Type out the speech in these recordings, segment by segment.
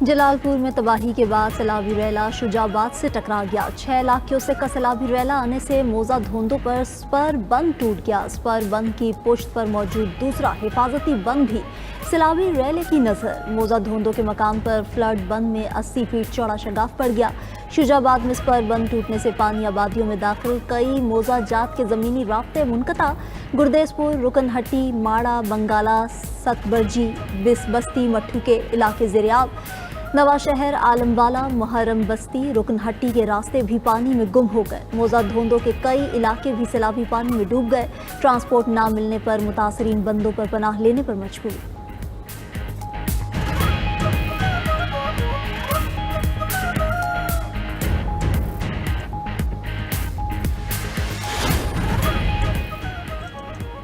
जलालपुर में तबाही के बाद सैलाबी रैला शुजाबाद से टकरा गया। 6 लाख क्यूसेक का सैलाबी रैला आने से मौजा धोंदों पर स्पर बंद टूट गया। स्पर बंद की पुश्त पर मौजूद दूसरा हिफाजती बंद भी सैलाबी रैले की नजर। मौजा धोंदों के मकाम पर फ्लड बंद में 80 फीट चौड़ा शगाफ पड़ गया। शुजाबाद में स्पर बंद टूटने से पानी आबादियों में दाखिल, कई मौजा जात के ज़मीनी राब्ते मुनक़ता। गुरदेसपुर, रुकनहट्टी, माड़ा, बंगाला, सतबरजी, बस्ती मट्ठू के इलाके ज़ेरियाब। नवा शहर, आलमवाला, मुहर्रम बस्ती, रुकनहट्टी के रास्ते भी पानी में गुम हो गए। मौजा धोंदों के कई इलाके भी सैलाबी पानी में डूब गए। ट्रांसपोर्ट ना मिलने पर मुतासरीन बंदों पर पनाह लेने पर मजबूर।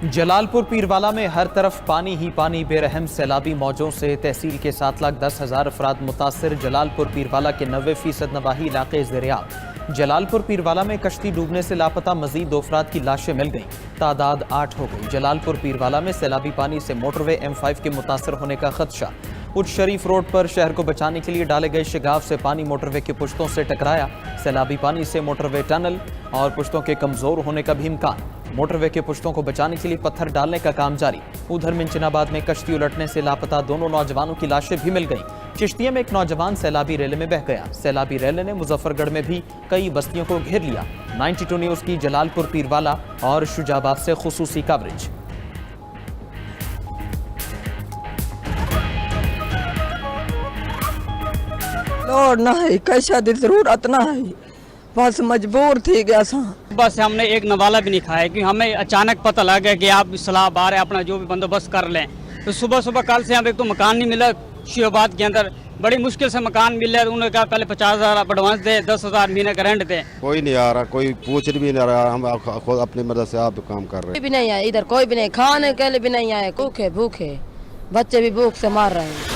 जलालपुर पीरवाला में हर तरफ पानी ही पानी। बेरहम सैलाबी मौजों से तहसील के 7,10,000 अफराद मुतासर। जलालपुर पीरवाला के 90% नवाही इलाके ज़ेरियाब। जलालपुर पीरवाला में कश्ती डूबने से लापता मजीद 2 अफराद की लाशें मिल गईं, तादाद 8 हो गई। जलालपुर पीरवाला में सैलाबी पानी से मोटरवे M5 के मुतासर होने का खदशा। उच्च शरीफ रोड पर शहर को बचाने के लिए डाले गए शिगाफ से पानी मोटरवे के पुश्तों से टकराया। सैलाबी पानी से मोटरवे टनल और पुश्तों के कमजोर होने का भी इम्कान। मोटरवे के पुश्तों को बचाने के लिए पत्थर डालने का काम जारी। उधर मिंचनाबाद में कश्ती उलटने से लापता 2 नौजवानों की लाशें भी मिल गईं। चिश्तिया में एक नौजवान सैलाबी रेले में बह गया। सैलाबी रेले ने मुजफ्फरगढ़ में भी कई बस्तियों को घेर लिया। 92 न्यूज़ की जलालपुर पीरवाला और शुजाबाद से खुसूसी कवरेज। लोड ना है, कैसा दी जरूरत ना है, बस मजबूर थी गया सा। बस हमने एक नवाला भी नहीं खाया कि हमें अचानक पता लग गया कि आप सलाब आ रहे अपना जो भी बंदोबस्त कर लें। तो सुबह सुबह कल से हम एक तो मकान नहीं मिला शियोबाद के अंदर, बड़ी मुश्किल से मकान मिला। उन्होंने कहा पहले 50,000 आप एडवांस दे, 10,000 महीने का रेंट दे। कोई नहीं आ रहा, कोई पूछ भी नहीं रहा। हम खुद अपनी मदद से आप काम कर रहे हैं। कोई भी नहीं आया इधर, कोई भी नहीं, खाने के लिए भी नहीं आए। भूखे बच्चे भी भूख से मार रहे हैं।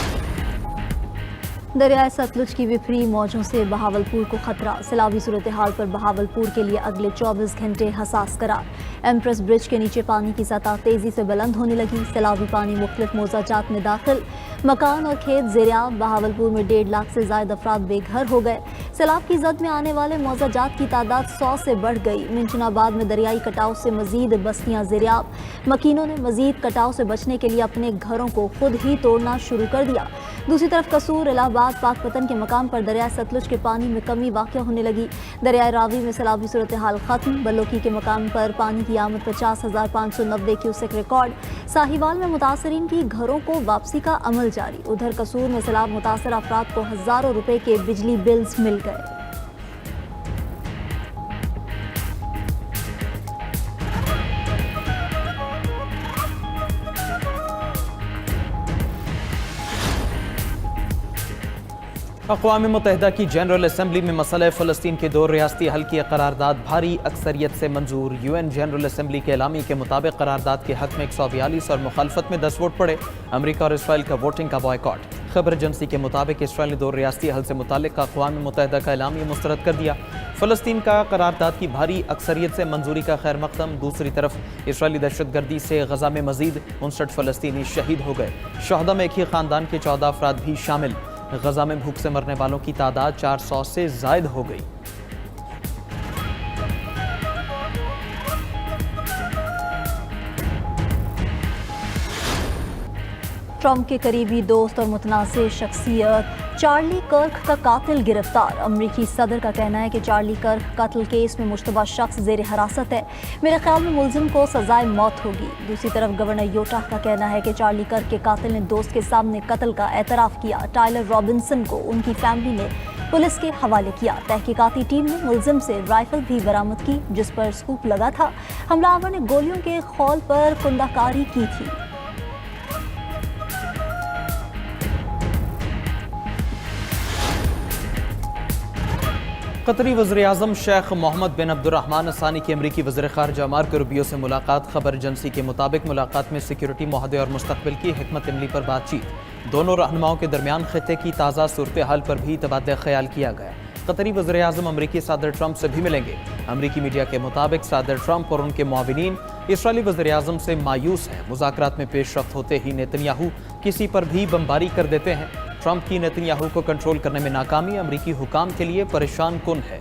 दरियाए सतलुज की विफरी मौजों से बहावलपुर को खतरा। सैलाबी सूरत हाल पर बहावलपुर के लिए अगले 24 घंटे हसास करार। एम्प्रेस ब्रिज के नीचे पानी की सतह तेजी से बुलंद होने लगी। सैलाबी पानी मुख्तलिफ मौजाजात में दाखिल। मकान और खेत ज़ेरियाब। बहावलपुर में 1.5 लाख से ज़ायद अफराद बेघर हो गए। सैलाब की जद में आने वाले मौजाजात की तादाद 100 से बढ़ गई। मिंचनाबाद में दरियाई कटाव से मजीद बस्तियाँ ज़ेरियाब। मकीनों ने मजीद कटाव से बचने के लिए अपने घरों को खुद ही तोड़ना शुरू कर दिया। दूसरी तरफ कसूर, इलाहाबाद, पाकपतन के मकाम पर दरिया सतलुज के पानी में कमी वाक़ होने लगी। दरियाए रावी में सैलाबी सूरत हाल खत्म। बलोकी के मकाम पर पानी की आमद 50,590 क्यूसेक रिकॉर्ड। साहिवाल में मुतासरीन की घरों को वापसी का अमल जारी। उधर कसूर में सैलाब मुतासर अफराद को हज़ारों रुपए के बिजली बिल्स मिल गए। अक़वाम मुत्तहिदा की जनरल असम्बली में मसला फ़लस्तीन के 2 रियासती हल की करारदाद भारी अक्सरियत से मंजूर। UN जनरल असम्बली के एलामी के मुताबिक करारदाद के हक़ में 142 और मुखालफत में 10 वोट पड़े। अमरीका और इसराइल का वोटिंग का बॉयकॉट। खबर एजेंसी के मुताबिक इसराइल ने 2 रियासती हल से मुतालिक अक़वाम मुत्तहिदा का एलामिया मुस्तरद कर दिया। फ़लस्तीन का करारदाद की भारी अक्सरियत से मंजूरी का खैर मकदम। दूसरी तरफ इसराइली दहशतगर्दी से गजा में मजीद 59 फ़लस्तीनी शहीद हो गए। शहदा में एक ही ख़ानदान के 14 अफराद भी शामिल। गजा में भूख से मरने वालों की तादाद 400 से ज़ायद हो गई। ट्रंप के करीबी दोस्त और मुतनाज़िर शख्सियत चार्ली कर्क का कातिल गिरफ्तार। अमरीकी सदर का कहना है कि चार्ली कर्क कत्ल केस में मुश्तबा शख्स ज़ेर हिरासत है। मेरे ख्याल में मुलजिम को सजाए मौत होगी। दूसरी तरफ गवर्नर यूटाह का कहना है कि चार्ली कर्क के कातिल ने दोस्त के सामने कत्ल का एतराफ़ किया। टायलर रॉबिन्सन को उनकी फैमिली ने पुलिस के हवाले किया। तहकीकाती टीम ने मुलजिम से राइफल भी बरामद की जिस पर स्कूप लगा था। हमलावर ने गोलियों के खौल पर कुंदाकारी की थी। कतरी वज़ीर-ए-आज़म शेख मोहम्मद बिन अब्दुर्रहमान असानी की अमरीकी वज़ीर ख़ारजा मार्को रूबियो से मुलाकात। खबर एजेंसी के मुताबिक मुलाकात में सिक्योरिटी मुआहदे और मुस्तक़बिल की हिकमत अमली पर बातचीत। दोनों रहनुमाओं के दरमियान खित्ते की ताज़ा सूरत हाल पर भी तबादला ख्याल किया गया। कतरी वज़ीर-ए-आज़म अमरीकी सदर ट्रंप से भी मिलेंगे। अमरीकी मीडिया के मुताबिक सदर ट्रंप और उनके मुआविनीन इसराइली वज़ीर-ए-आज़म से मायूस हैं। मुज़ाकरात में पेशरफ्त होते ही नेतन्याहू किसी पर भी बमबारी कर देते हैं। ट्रंप की नेतन्याहू को कंट्रोल करने में नाकामी अमरीकी हुकाम के लिए परेशान कुन है।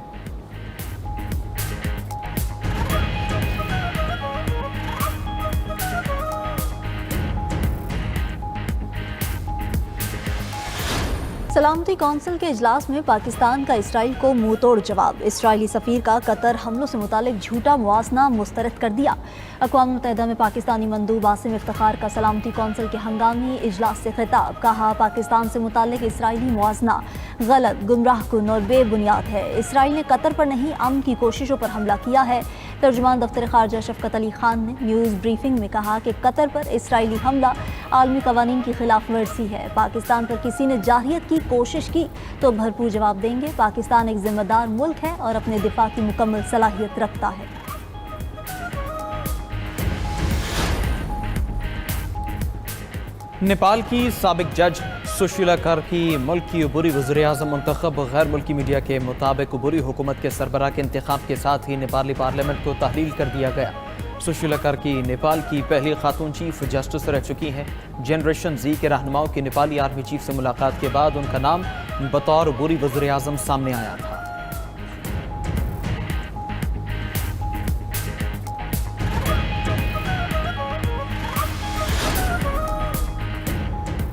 सलामती कौंसिल के इजलास में पाकिस्तान का इसराइल को मुंह तोड़ जवाब। इसराइली सफीर का कतर हमलों से मुतालिक झूठा मुआसना मुस्तरद कर दिया। अक़वाम मुत्तहिदा में पाकिस्तानी मंदूब आसिम इफ्तिखार का सलामती कौंसिल के हंगामी इजलास से खिताब। कहा, पाकिस्तान से मुतालिक इसराइली मुआसना गलत, गुमराह कुन और बेबुनियाद है। इसराइल ने कतर पर नहीं, अमन की कोशिशों पर हमला किया है। तर्जुमान दफ्तर खारजा शफकत अली खान ने न्यूज़ ब्रीफिंग में कहा कि कतर पर इसराइली हमला आलमी कवानीन की खिलाफ वर्जी है। पाकिस्तान पर किसी ने जारहियत की कोशिश की तो भरपूर जवाब देंगे। पाकिस्तान एक जिम्मेदार मुल्क है और अपने दिफा की मुकम्मल सलाहियत रखता है। नेपाल की साबिक जज सुशीला कर की मुल्क की अबूरी वज़ीर-ए-आज़म मुंतखब। गैर मुल्की मीडिया के मुताबिक अबूरी हुकूमत के सरबराह के इंतखाब के साथ ही नेपाली पार्लियामेंट को तहलील कर दिया गया। सुशीला कर की नेपाल की पहली खातून चीफ जस्टिस रह चुकी हैं। जनरेशन जी के रहनुमाओं की नेपाली आर्मी चीफ से मुलाकात के बाद उनका नाम बतौर अबूरी वज़ीर-ए-आज़म सामने आया था।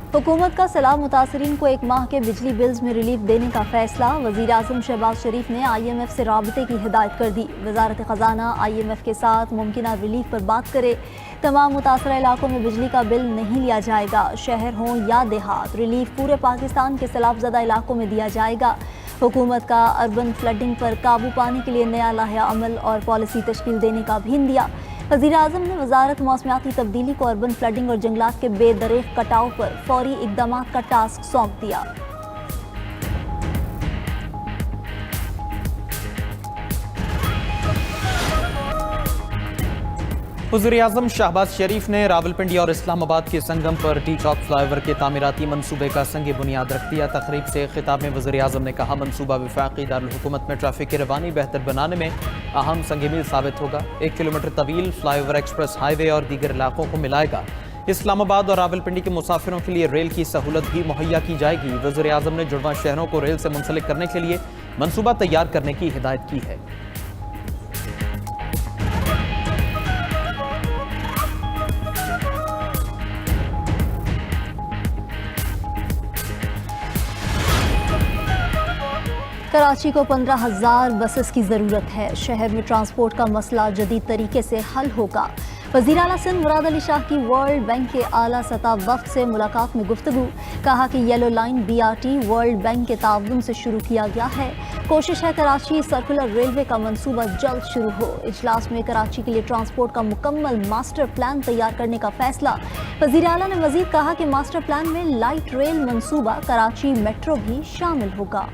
हुकूमत का सैलाब मुतासरीन को एक माह के बिजली बिल्स में रिलीफ देने का फैसला। वज़ीर आज़म शहबाज शरीफ ने IMF से राबते की हिदायत कर दी। वजारत ख़जाना IMF के साथ मुमकिन रिलीफ पर बात करे। तमाम मुतासरा इलाकों में बिजली का बिल नहीं लिया जाएगा, शहर हों या देहात। रिलीफ पूरे पाकिस्तान के सैलाब ज़दा इलाकों में दिया जाएगा। हुकूमत का अर्बन फ्लडिंग पर काबू पाने के लिए नया लाहे अमल और पॉलिसी तश्कील देने का भी दिया। वज़ीर आज़म ने वजारत मौसमियाती तब्दीली को अर्बन फ्लडिंग और जंगलात के बेदरेख कटाव पर फौरी इक़दाम का टास्क सौंप दिया। वज़ीर-ए-आज़म शहबाज शरीफ ने रावलपिंडी और इस्लामाबाद के संगम पर टी चौक फ्लाईओवर के तामीराती मंसूबे का संग बुनियाद रख दिया। तकरीब से खिताब में वज़ीर-ए-आज़म ने कहा, मंसूबा वफाक़ी दारुल हुकूमत में ट्रैफिक की रवानी बेहतर बनाने में अहम संग-मील साबित होगा। 1 किलोमीटर तवील फ्लाईओवर एक्सप्रेस हाईवे और दीगर इलाकों को मिलाएगा। इस्लामाबाद और रावलपिंडी के मुसाफिरों के लिए रेल की सहूलत भी मुहैया की जाएगी। वज़ीर-ए-आज़म ने जुड़वां शहरों को रेल से मुंसलिक करने के लिए मंसूबा तैयार करने की हिदायत की है। कराची को 15,000 बसेस की ज़रूरत है। शहर में ट्रांसपोर्ट का मसला जदीद तरीके से हल होगा। वज़ीर आला सिंध मुराद अली शाह की वर्ल्ड बैंक के आला सतह वफ़द से मुलाकात में गुफ्तगू। कहा कि yellow line BRT world bank के ताउन से शुरू किया गया है। कोशिश है कराची सर्कुलर रेलवे का मंसूबा जल्द शुरू हो। इजलास में कराची के लिए ट्रांसपोर्ट का मुकम्मल मास्टर प्लान तैयार करने का फैसला। वज़ीर आला ने मज़ीद कहा कि मास्टर प्लान में लाइट रेल मंसूबा, कराची मेट्रो भी शामिल होगा।